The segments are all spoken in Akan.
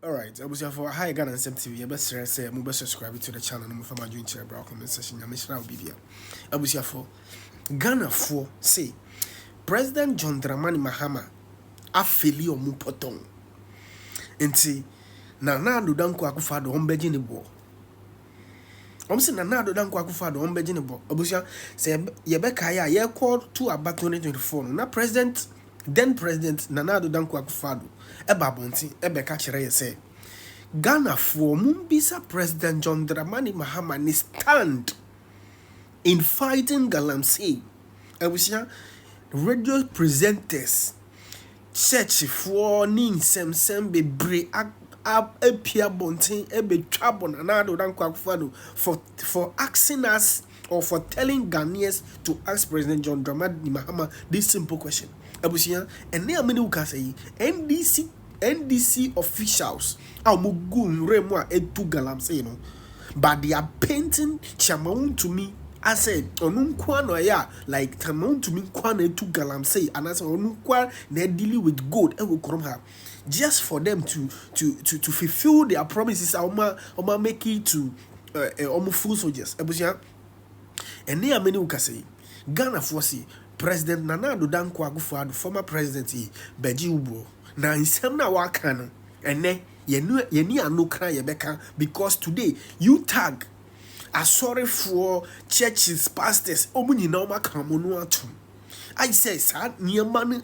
Alright, I was here for high Ghana and TV. You best say, move subscribe to the channel and move my join chair brow comment section. I'm Mr. Bibia. I was here for Ghanafuo say President John Dramani Mahama afeli omu potong. Enti Nana Addo Danko Akufo-Addo ombeji ne bo. Omsi Nana Addo Danko Akufo-Addo ombeji ne bo. Obusia say yebeka ya ye call to about 2024 no. Na then President Nana Addo Danko Akufo-Addo eba bonti ebeka kire ye say Ghanafuo mumbisa President John Dramani Mahama ni stand in fighting galamsey. Abusia radio presenters church for ni nsem bebre apia bontin ebe twabo Nana Addo Danko Akufo-Addo for asking us or for telling Ghanaians to ask President John Dramani Mahama this simple question. Abusia ene amene uka say NDC officials amugun remwa etu galamsey no, but they are painting Chamaun to me. I said, onunkwa no ya like Chamaun to me kwana etu galamsey, and I said onunkwa na dealing with gold e will come her just for them to fulfill their promises. Oma make it to full soldiers. Abusia ene amene uka say Ghanafuo say President Nana Addo Danko Akufo-Addo former president Beji Ubo na nsem na waka no ene yeni anokra yebeka, because today you tag sorry for churches pastors omunyi na omaka mono atom. I say sa niema no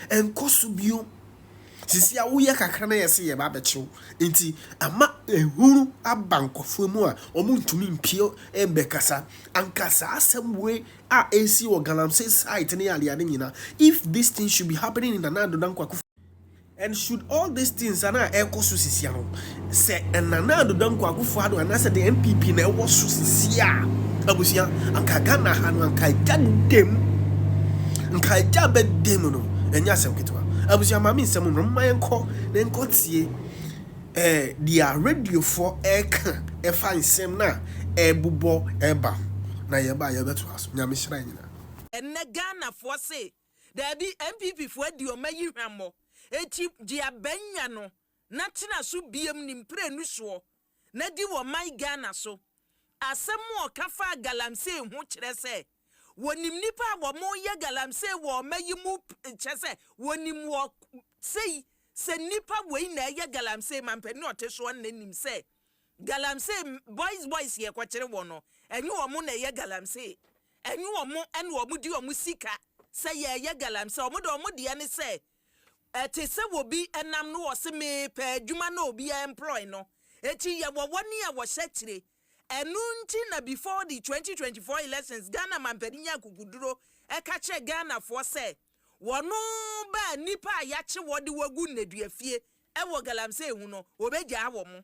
enkoso bio sisi a woye kakra na yesi ye ba bechew enti ama ehuru abankofo mu a omuntumi mpio embekasa ankasa asem we a AC or galamsey site ne aliade nyina. If this thing should be happening in Nana Addo Danko Akufo, and should all these things ana ekoso sisi ano se Nana Addo Danko Akufo-Addo and say the NPP na ewo so sisi a abusia anka Ghana ha no anka jadem anka jabedem no enya sem ketwa. Abusia mami nsem no mayenko na enko tie dia radio for eka efa nsem na ebubo eba na yeba yebeto aso nyame hira nyina enne Ghanafuo say there be MPP for di o mayi hwamo eti dia benya no na tena so biem ni mprenu so na di wo mai Ghana so asem o kafa galamsey hu kire se wonim nipa wo mo ye galamsey wo mayi mu chese wonim wo sei se nipa we na ye galamsey mampani oteso nanim se galamsey boys ye kwakire wo no enyu wo mo na ye galamsey enyu wo mo ene wo mo di wo mo sika se ye galamsey wo mo de wo mo de ne se ete se wo bi enam no wo se me pa adwuma na obi employ no eti ye wo woni ya wo hyekire enu nti na before the 2024 elections Ghana mampani nya kukuduro eka Ghanafuo se wono ba nipa yache wode wagu naduafie ewo galamsey hu no obegya wo mo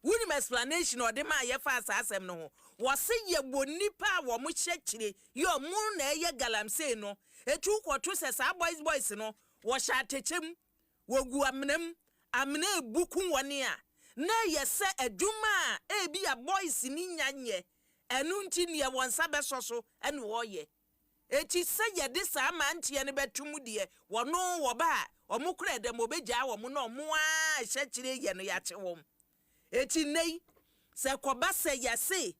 wuni explanation ode ma ye fa asasem no ho wo se ye bo nipa wo mo hyekire yo mu na ye galamsey no etu kwoto se sa boys no wo sha techem wogu amnem ebuku woni a na yese adwuma ebi a boys ni nyanye enu nti ne wonsa besoso ene wo ye eti se ye de sa ma ntie ne betum de wono wo ba omukura dem obegya wo mo no mo a hyekire ye no yache wo eti nei se koba se yase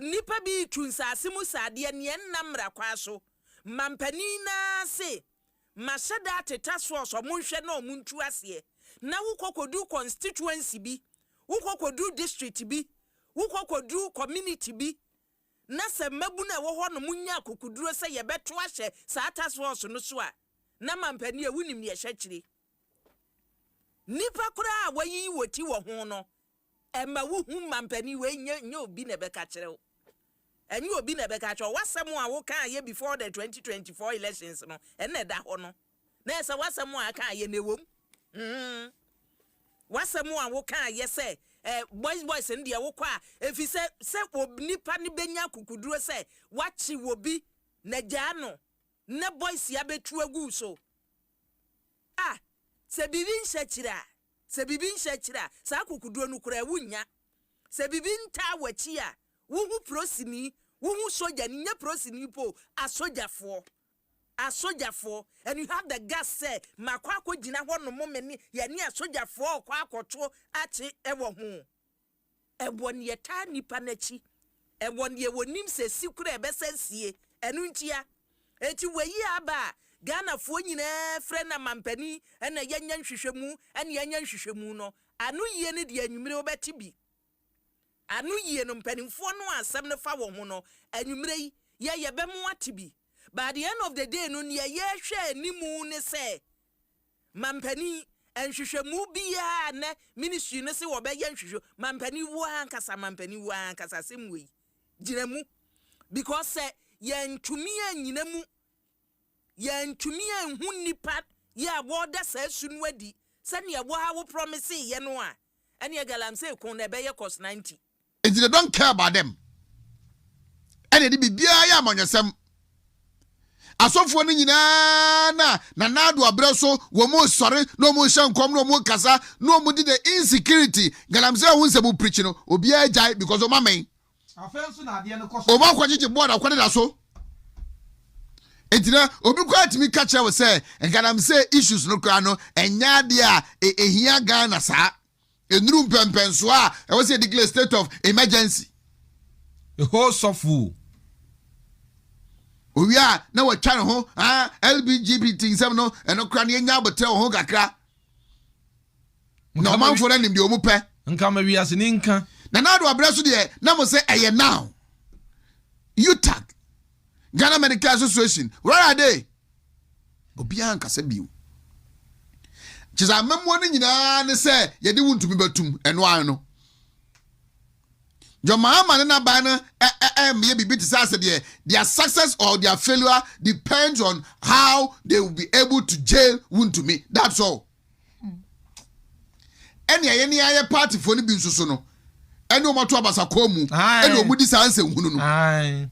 nipa bi tunsase mu sade ne namra kwa so mampani na se mashada tetaso so mo hwe na omuntu ase na wukokodu constituency bi wukokodu district bi wukokodu community bi na se mabu na wo ho no munya kokuduro se ye beto ahye sa taso so no so a na mampani ewunim ne hyekire nipa kura wayi woti wo ho no emma wuhu mampani we nya obi na beka kire wo enye obi na beka kire wasem a wo kan ye before the 2024 elections no enne da ho no na ese wasem a kan ye newom wasemu a wo kan ye se boys ndie wo kwa efi se nipa ni benya kukuduro se wachi wobi na jano na boys ya betu agu so se bibi nhyekira sa kukuduro no kura wunya se bibi nta wachi a wo hu prosini wo hu soja ni nya prosini po asojafo a soldier for, and you have the gas say, Makwako Jina one moment, Yania soldier for Quaco Achi ever home. A 1 year tiny panechi, a 1 year when Nim says secret bessensie, and Untia, and you were ba. Ghanafuo nyina friend na mampani na yanyan hwehwemu and yanyan hwehwemu no anu yie ne de anwumire obeti bi anu yie no mpanimfo no asem ne fa wo ho no anwumire yi ye bemu ate bi by the end of the day no ne ye hwe animu ne se mampani enhwehwemu bia ne ministry ne se wo be yan hwehwe mampani wo ankasa semwe giremu because say ye ntumi anyina mu yantumi enhu nipa ya boda sasun wadi sani ya wo promise ye no a ene ya galam say kon na be ye cost 90 and they don't care about them and they be bia ya amanyesem asofo no nyina na nado abreso wo mo sore no mo hyankom no mo kasa no mo di the insecurity galam say won sebu preach no obi ajai because o mamen afenso na ade no koso o ma kwachiche board akwade da so. Etina obi kwa timi catch we say and can say issues no kra no enya de a ehia Ghana sa enuru mpempenso a e we say declare state of emergency the whole sofu owi a na wa twa ne ho LGBT nsem no eno kra ne enya botre ho kakra no manfo na nim de omu pe nka ma wi ase ni nka na do abreso de na mo say eye now you tag Ghana Medical Association, where are they? Obian Kasabiu. Chiza memwani nyina ne say ye di wuntu mi batum eno ano. Jo MAHAMA na ba na me be bit say their success or their failure depends on how they will be able to jail wuntu mi. That's all. Any aye party for ni bi nsoso no. Eni o mato abasa komu. Eni o mudi sa anse hunu no. Aye.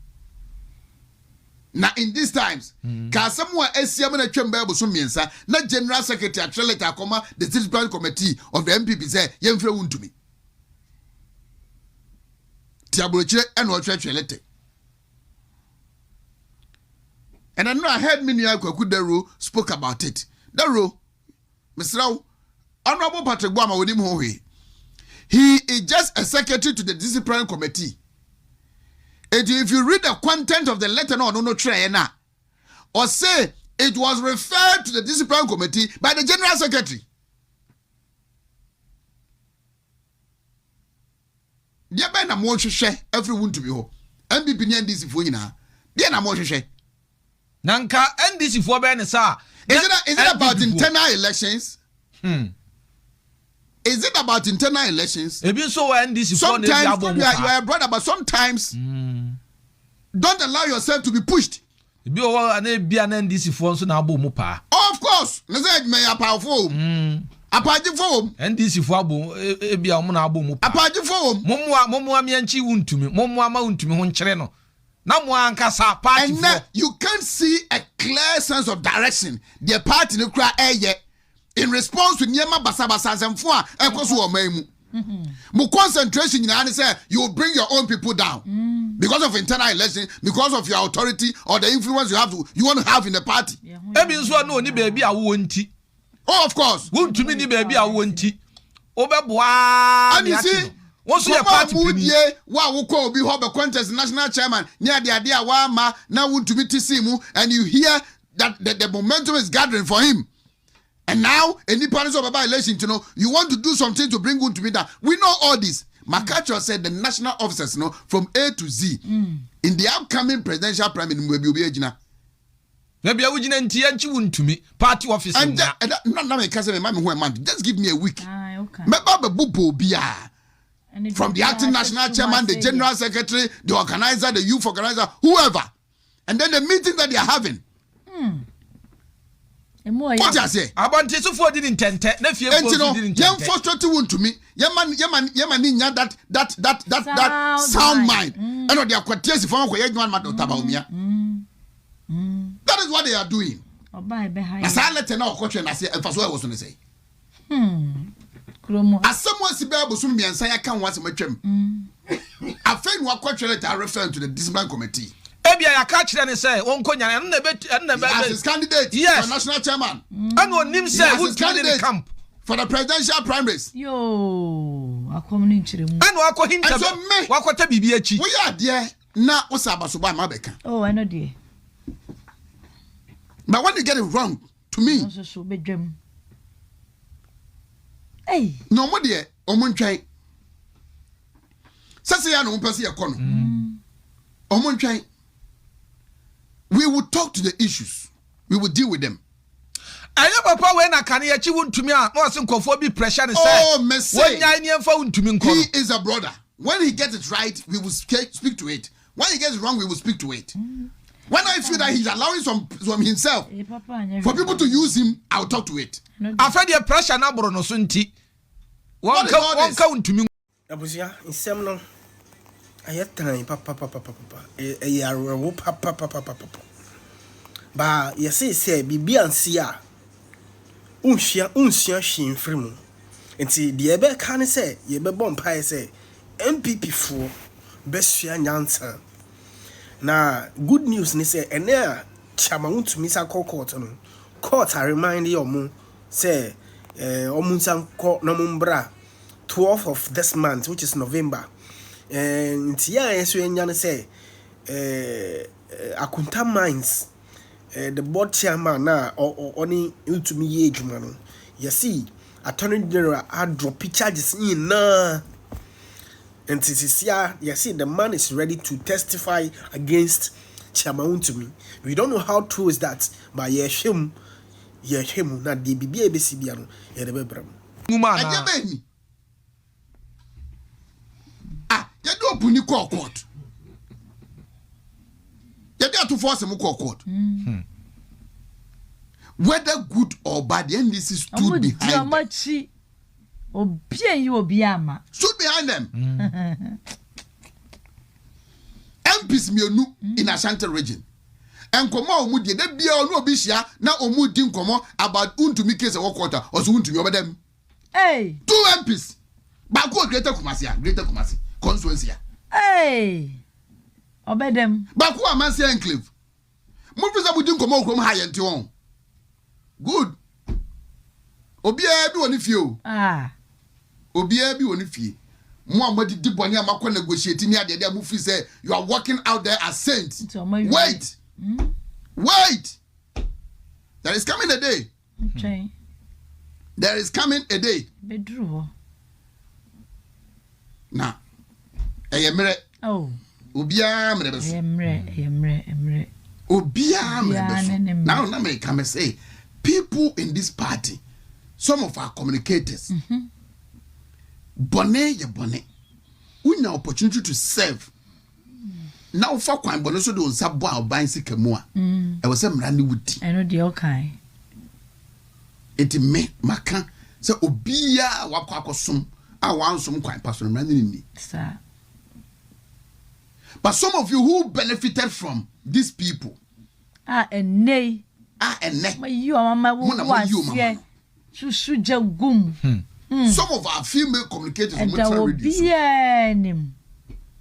Now in these times, Kasamwa SCM na Chemba so miensa, na General Secretary at Letter Comma, the Discipline Committee of the MPP say, Yemfre wuntu mi. Tiaboloche and what church letter. And I know I heard Minia Kwakudero spoke about it. Daro, Mr. Rao, Honorable Patrick Bwama with him hohe. He is just a secretary to the Discipline Committee. And if you read the content of the letter, no try na, or say it was referred to the Discipline Committee by the General Secretary. Dia ba na mo hwehwe everyone to be ho. MPP ni NDC fo nyina. Dia na mo hwehwe. Nanka NDC fo be ne sa. Is it about internal elections? Is it about internal elections? Ebi so NDC fo ne dia bom. You are a brother, but sometimes don't allow yourself to be pushed. Ebi o na bia na NDC fo so na abom pa. Of course, na say me ya powerful. Apaji fo NDC fo abom ebia o na abom pa. Apaji fo momo me anchi wuntumi momo ama wuntumi ho nkyere no. Na mo ankasa party fo. And you can't see a clear sense of direction. The party no kra eye in response to nyema basabasa nsemfo a ekoso o man mu. Mo concentration nyina ne say you will bring your own people down because of internal election, because of your authority or the influence you want to have in the party. Ebi nso na oni baabi a wo nti. Oh, of course. Wuntumi ni baabi a wo nti. Obeboa. And you see, what's your party pinye wa wo ko obi ho be contest national chairman near the idea wa ma na wuntumi tisimu, and you hear that the momentum is gathering for him. And now, any parents of Baba election, you want to do something to bring Wuntumi down. We know all this. Makacho said the national officers, from A to Z, in the upcoming presidential primary, will be Ejina. Maybe I would Wuntumi party officer. And just give me a week. From the acting national chairman, the general secretary, the organizer, the youth organizer, whoever. And then the meeting that they are having. What I say? About so for didn't tente. Nephew, young frustrated Wuntumi. Yaman that sound mind. And they are quite tears if I'm going to that is what they are doing. As I let know question, I say, if I was going to say. As someone said, Bosumi and say, I can't once a match. I think what question are referring to the discipline committee. Ebia ya ka kire ne say wonko nyane na be as his candidate yes. for national chairman. And onim say who candidate camp for the presidential primaries. Yo, akomni nchire mu. And wako hinta wakota bibi achi. We are there na osabasoba mabeka. Oh, I know there. But when you get it wrong, to me, So bedwam. Hey, no more there, omuntwan. Sase ya no mpese ye kono. Omuntwan. We will talk to the issues. We will deal with them. Anya papa when akane ya chi wontumi a no se nkofo bi pressure ne say. Oh, mercy. Wonya ni emfa wontumi nko. He is a brother. When he gets it right, we will speak to it. When he gets it wrong, we will speak to it. When I feel that he's allowing some himself for people to use him, I'll talk to it. After the pressure na bro no so nti. Wonka wontumi. Abusia insem no ayetan papa eyarewo papa ba yesi say bibia nsi a unhia hyin frimu nti de ebe ka ne say ye be bom pai say MPP fo besua nyansa na good news ni say ene a chama untumi sa court no court a remind you say omunsan ko no mbra 12th of this month, which is November. And yeah, so you say Akunta Mines, the board chairman now or only to me age man. You see, Attorney General Addo charges in na. And this year, you see, the man is ready to testify against Chairman to me. We don't know how true is that, but him na the BBABC biano yedebebram. Ajabeni. You do open the court. You have to force him to court. Whether good or bad, the NDC stood behind them. Stood behind them. MPs mienu in Ashanti region. And come on, Mudi, they be all no bishia, now Omudin come about untumi case of quarter or so untumi over them. Hey, 2 MPs. Bako Greater Kumasi. Constituency. Hey, obey them. Baku Amansi Enclave. Mufisa Budin Komo from high and Tion. Good. Obia be one if you. Obia be one if you. Muhammad Dibwania Mako negotiating near the Mufi say you are walking out there as saints. Wait. Wait. There is coming a day. Okay. There is coming a day. Bedru. Now. Emre. Oh. Obia mrebeso. Emre. Obia mrebeso. Now na me come say people in this party, some of our communicators. Bone. We na opportunity to serve. Now for kwan bone so do nsabo a oban sikemu a. E wo se mra ne wuti. I know the okay. Eti me maka se obia wakọ akosom a wansom kwan paso mra ne ni. Sir. But some of you who benefited from these people. And nay. You are my woman. Gum. Some of our female communicators and there will be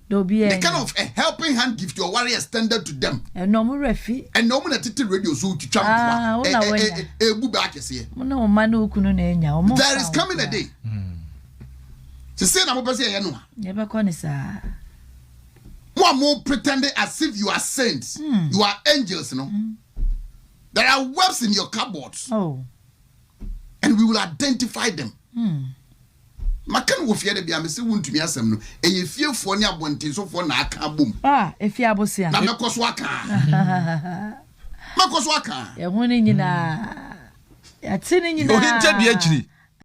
the kind of a helping hand gift your warrior extended to them. And no more refi. And no one at radio so to tramp. There is coming a day. To say I'm never connoisseur. More pretending as if you are saints. You are angels, you know. There are webs in your cupboards. Oh. And we will identify them. Makan wo fie de bia me se wontumi asem no. Eye fie fo ne abonten so fo na aka bom. Efi abosia. Na mekoso aka. E ho ni nyina. Ya tini nyina. Ohinta bi akiri.